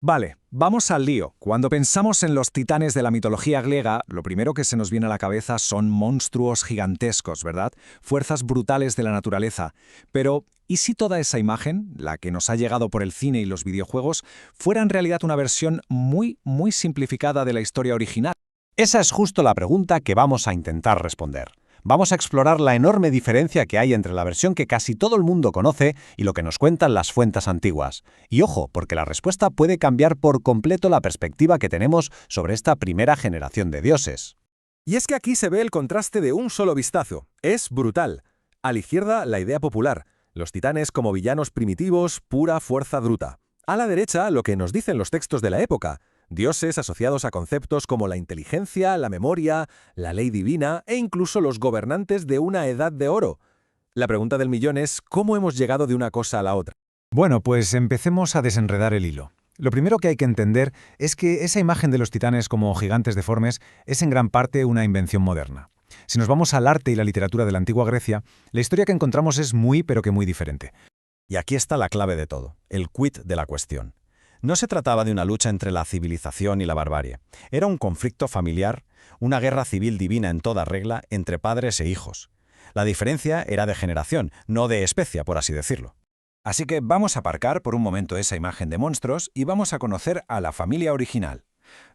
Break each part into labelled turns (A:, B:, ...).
A: Vale, vamos al lío. Cuando pensamos en los titanes de la mitología griega, lo primero que se nos viene a la cabeza son monstruos gigantescos, ¿verdad? Fuerzas brutales de la naturaleza. Pero, ¿y si toda esa imagen, la que nos ha llegado por el cine y los videojuegos, fuera en realidad una versión muy simplificada de la historia original?
B: Esa es justo la pregunta que vamos a intentar responder. Vamos a explorar la enorme diferencia que hay entre la versión que casi todo el mundo conoce y lo que nos cuentan las fuentes antiguas. Y ojo, porque la respuesta puede cambiar por completo la perspectiva que tenemos sobre esta primera generación de dioses.
C: Y es que aquí se ve el contraste de un solo vistazo. Es brutal. A la izquierda, la idea popular. Los titanes como villanos primitivos, pura fuerza bruta. A la derecha, lo que nos dicen los textos de la época. Dioses asociados a conceptos como la inteligencia, la memoria, la ley divina e incluso los gobernantes de una edad de oro. La pregunta del millón es, ¿cómo hemos llegado de una cosa a la otra?
A: Bueno, pues empecemos a desenredar el hilo. Lo primero que hay que entender es que esa imagen de los titanes como gigantes deformes es en gran parte una invención moderna. Si nos vamos al arte y la literatura de la antigua Grecia, la historia que encontramos es muy diferente.
B: Y aquí está la clave de todo, el quid de la cuestión. No se trataba de una lucha entre la civilización y la barbarie. Era un conflicto familiar, una guerra civil divina en toda regla entre padres e hijos. La diferencia era de generación, no de especie, por así decirlo.
A: Así que vamos a aparcar por un momento esa imagen de monstruos y vamos a conocer a la familia original.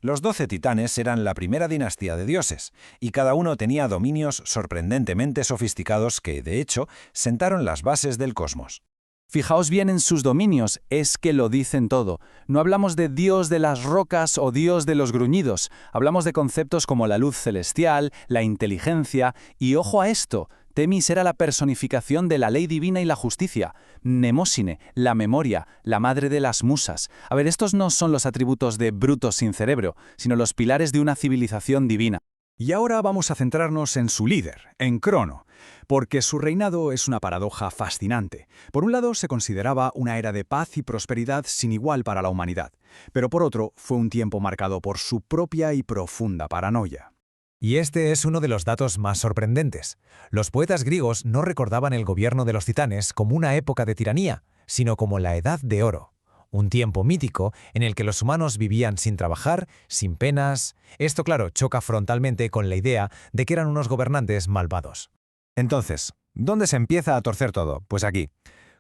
A: Los 12 titanes eran la primera dinastía de dioses, y cada uno tenía dominios sorprendentemente sofisticados que, de hecho, sentaron las bases del cosmos.
D: Fijaos bien en sus dominios, es que lo dicen todo. No hablamos de Dios de las rocas o Dios de los gruñidos, hablamos de conceptos como la luz celestial, la inteligencia, y ojo a esto, Temis era la personificación de la ley divina y la justicia, Mnemósine, la memoria, la madre de las musas. A ver, estos no son los atributos de brutos sin cerebro, sino los pilares de una civilización divina.
A: Y ahora vamos a centrarnos en su líder, en Crono, porque su reinado es una paradoja fascinante. Por un lado, se consideraba una era de paz y prosperidad sin igual para la humanidad, pero por otro, fue un tiempo marcado por su propia y profunda paranoia.
E: Y este es uno de los datos más sorprendentes. Los poetas griegos no recordaban el gobierno de los titanes como una época de tiranía, sino como la Edad de Oro. Un tiempo mítico en el que los humanos vivían sin trabajar, sin penas. Esto, claro, choca frontalmente con la idea de que eran unos gobernantes malvados.
A: Entonces, ¿dónde se empieza a torcer todo? Pues aquí.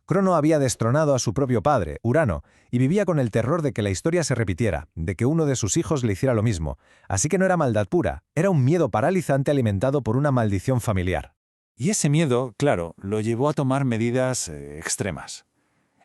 A: Crono había destronado a su propio padre, Urano, y vivía con el terror de que la historia se repitiera, de que uno de sus hijos le hiciera lo mismo. Así que no era maldad pura, era un miedo paralizante alimentado por una maldición familiar.
F: Y ese miedo, claro, lo llevó a tomar medidas extremas.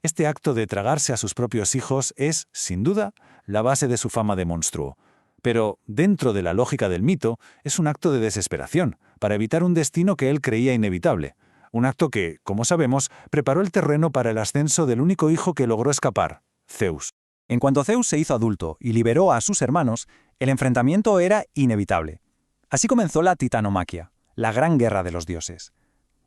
F: Este acto de tragarse a sus propios hijos es, sin duda, la base de su fama de monstruo. Pero, dentro de la lógica del mito, es un acto de desesperación, para evitar un destino que él creía inevitable. Un acto que, como sabemos, preparó el terreno para el ascenso del único hijo que logró escapar, Zeus.
D: En cuanto Zeus se hizo adulto y liberó a sus hermanos, el enfrentamiento era inevitable. Así comenzó la titanomaquia, la gran guerra de los dioses.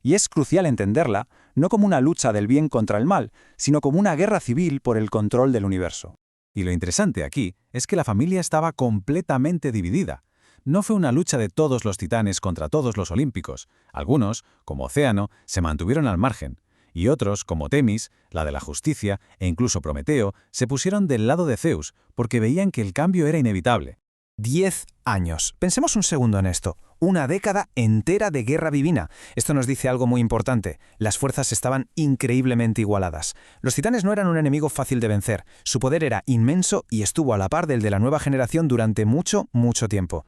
D: Y es crucial entenderla no como una lucha del bien contra el mal, sino como una guerra civil por el control del universo.
A: Y lo interesante aquí es que la familia estaba completamente dividida. No fue una lucha de todos los titanes contra todos los olímpicos. Algunos, como Océano, se mantuvieron al margen, y otros, como Temis, la de la justicia, e incluso Prometeo, se pusieron del lado de Zeus, porque veían que el cambio era inevitable.
E: 10 años. Pensemos un segundo en esto. Una década entera de guerra divina. Esto nos dice algo muy importante. Las fuerzas estaban increíblemente igualadas. Los titanes no eran un enemigo fácil de vencer. Su poder era inmenso y estuvo a la par del de la nueva generación durante mucho tiempo.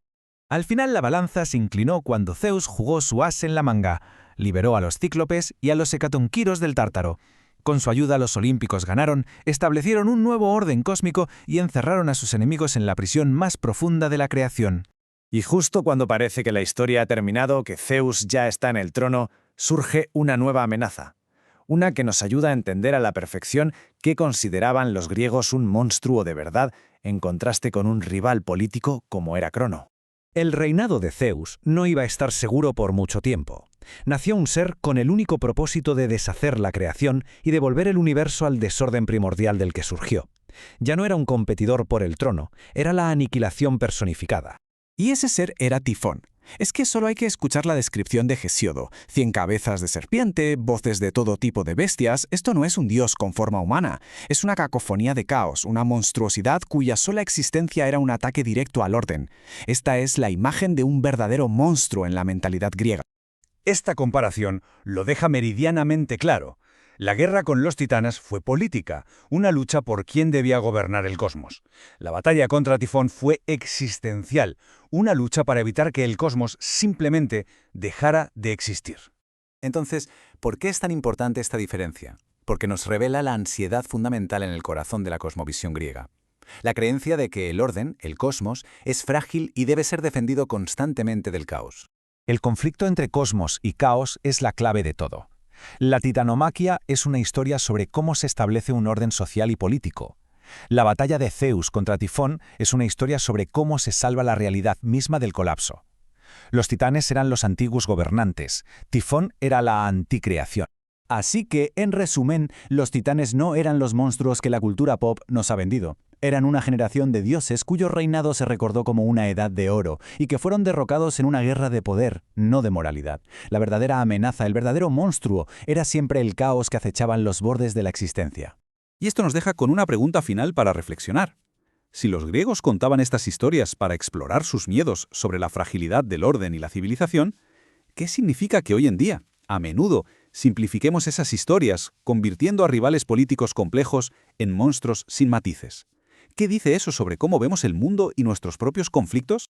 E: Al final la balanza se inclinó cuando Zeus jugó su as en la manga. Liberó a los cíclopes y a los hecatonquiros del Tártaro. Con su ayuda los olímpicos ganaron, establecieron un nuevo orden cósmico y encerraron a sus enemigos en la prisión más profunda de la creación.
B: Y justo cuando parece que la historia ha terminado, que Zeus ya está en el trono, surge una nueva amenaza. Una que nos ayuda a entender a la perfección qué consideraban los griegos un monstruo de verdad, en contraste con un rival político como era Crono.
E: El reinado de Zeus no iba a estar seguro por mucho tiempo. Nació un ser con el único propósito de deshacer la creación y devolver el universo al desorden primordial del que surgió. Ya no era un competidor por el trono, era la aniquilación personificada.
G: Y ese ser era Tifón,
E: Es que solo hay que escuchar la descripción de Hesíodo. 100 cabezas de serpiente, voces de todo tipo de bestias. Esto no es un dios con forma humana. Es una cacofonía de caos, una monstruosidad cuya sola existencia era un ataque directo al orden. Esta es la imagen de un verdadero monstruo en la mentalidad griega.
B: Esta comparación lo deja meridianamente claro. La guerra con los titanes fue política, una lucha por quién debía gobernar el cosmos. La batalla contra Tifón fue existencial, una lucha para evitar que el cosmos simplemente dejara de existir.
D: Entonces, ¿por qué es tan importante esta diferencia? Porque nos revela la ansiedad fundamental en el corazón de la cosmovisión griega. La creencia de que el orden, el cosmos, es frágil y debe ser defendido constantemente del caos.
A: El conflicto entre cosmos y caos es la clave de todo. La titanomaquia es una historia sobre cómo se establece un orden social y político. La batalla de Zeus contra Tifón es una historia sobre cómo se salva la realidad misma del colapso. Los titanes eran los antiguos gobernantes, Tifón era la anticreación.
D: Así que, en resumen, los titanes no eran los monstruos que la cultura pop nos ha vendido. Eran una generación de dioses cuyo reinado se recordó como una edad de oro y que fueron derrocados en una guerra de poder, no de moralidad. La verdadera amenaza, el verdadero monstruo, era siempre el caos que acechaban los bordes de la existencia.
G: Y esto nos deja con una pregunta final para reflexionar. Si los griegos contaban estas historias para explorar sus miedos sobre la fragilidad del orden y la civilización, ¿qué significa que hoy en día, a menudo, simplifiquemos esas historias, convirtiendo a rivales políticos complejos en monstruos sin matices? ¿Qué dice eso sobre cómo vemos el mundo y nuestros propios conflictos?